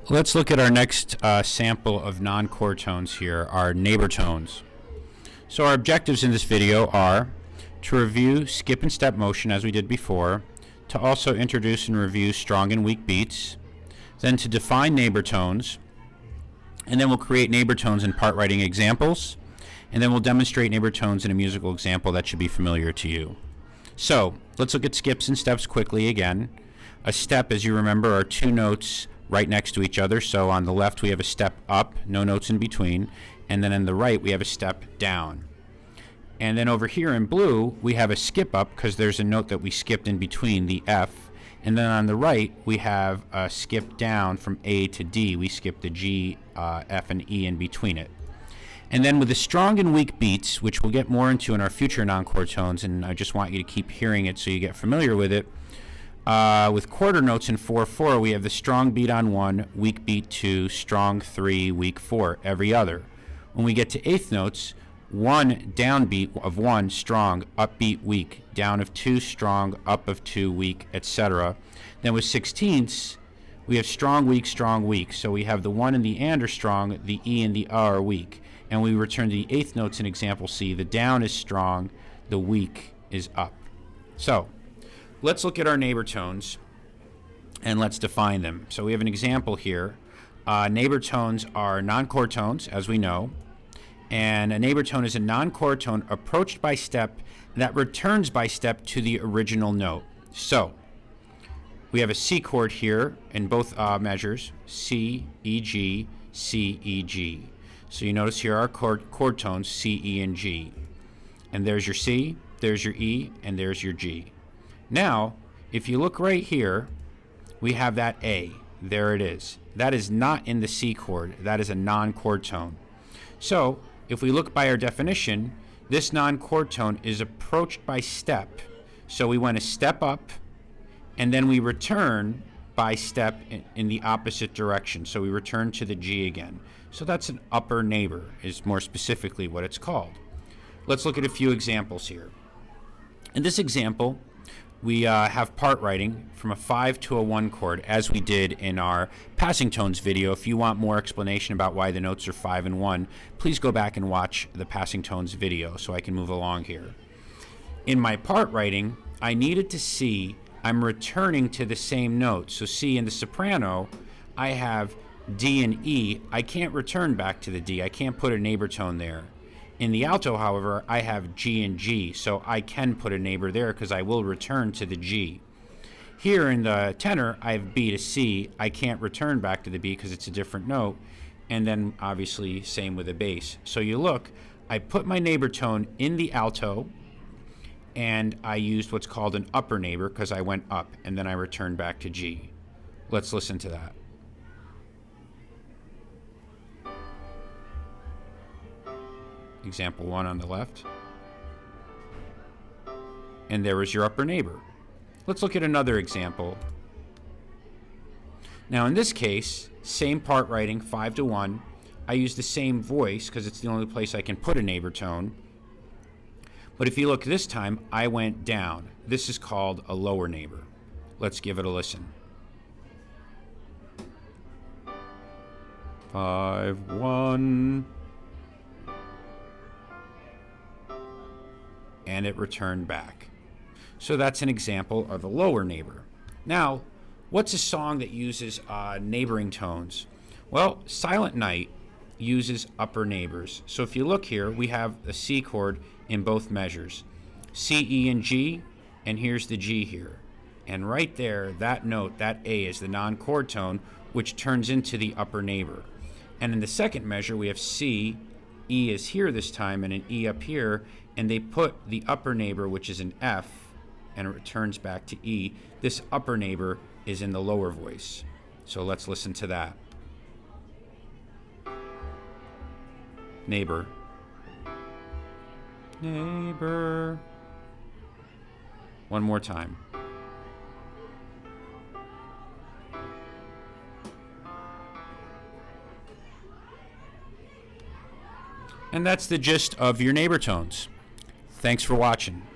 Let's look at our next sample of non-chord tones here, our Nieghbor tones. So our objectives in this video are to review skip and step motion as we did before, to also introduce and review strong and weak beats, then to define Nieghbor tones, and then we'll create Nieghbor tones in part writing examples, and then we'll demonstrate Nieghbor tones in a musical example that should be familiar to you. So let's look at skips and steps quickly again. A step, as you remember, are two notes right next to each other. So on the left we have a step up, no notes in between, and then on the right we have a step down. And then over here in blue we have a skip up because there's a note that we skipped in between, the F. And then on the right we have a skip down from A to D. We skipped the G, F, and E in between it. And then with the strong and weak beats, which we'll get more into in our future non-chord tones, and I just want you to keep hearing it so you get familiar with it. With quarter notes in 4/4, we have the strong beat on 1, weak beat 2, strong 3, weak 4, every other. When we get to eighth notes, 1 downbeat of 1, strong, upbeat, weak, down of 2, strong, up of 2, weak, etc. Then with sixteenths, we have strong, weak, so we have the 1 and the and are strong, the E and the are weak. And we return to the eighth notes in example C. The down is strong, the weak is up. So let's look at our Nieghbor tones and let's define them. So we have an example here. Nieghbor tones are non-chord tones, as we know. And a Nieghbor tone is a non-chord tone approached by step that returns by step to the original note. So we have a C chord here in both measures, C, E, G, C, E, G. So you notice here are chord tones, C, E, and G. And there's your C, there's your E, and there's your G. Now, if you look right here, we have that A. There it is. That is not in the C chord. That is a non-chord tone. So if we look by our definition, this non-chord tone is approached by step. So we went a step up, and then we return by step in the opposite direction. So we return to the G again. So that's an upper Nieghbor, is more specifically what it's called. Let's look at a few examples here. In this example, we have part writing from a 5 to a 1 chord, as we did in our passing tones video. If you want more explanation about why the notes are 5 and 1, please go back and watch the passing tones video so I can move along here. In my part writing, I needed to see I'm returning to the same note. So see, in the soprano, I have D and E. I can't return back to the D. I can't put a Nieghbor tone there. In the alto, however, I have G and G, so I can put a Nieghbor there because I will return to the G. Here in the tenor, I have B to C. I can't return back to the B because it's a different note. And then obviously same with the bass. So you look, I put my Nieghbor tone in the alto, and I used what's called an upper Nieghbor because I went up, and then I returned back to G. Let's listen to that. Example 1 on the left. And there was your upper Nieghbor. Let's look at another example. Now in this case, same part writing, 5 to 1. I use the same voice because it's the only place I can put a Nieghbor tone. But if you look this time, I went down. This is called a lower Nieghbor. Let's give it a listen. 5, 1. And it returned back. So that's an example of a lower Nieghbor. Now, what's a song that uses neighboring tones? Well, Silent Night uses upper Nieghbors. So if you look here, we have a C chord in both measures. C, E, and G, and here's the G here. And right there, that note, that A, is the non-chord tone, which turns into the upper Nieghbor. And in the second measure, we have C, E is here this time, and an E up here, and they put the upper Nieghbor, which is an F, and it returns back to E. This upper Nieghbor is in the lower voice. So let's listen to that. Nieghbor. Nieghbor. One more time. And that's the gist of your Nieghbor tones. Thanks for watching.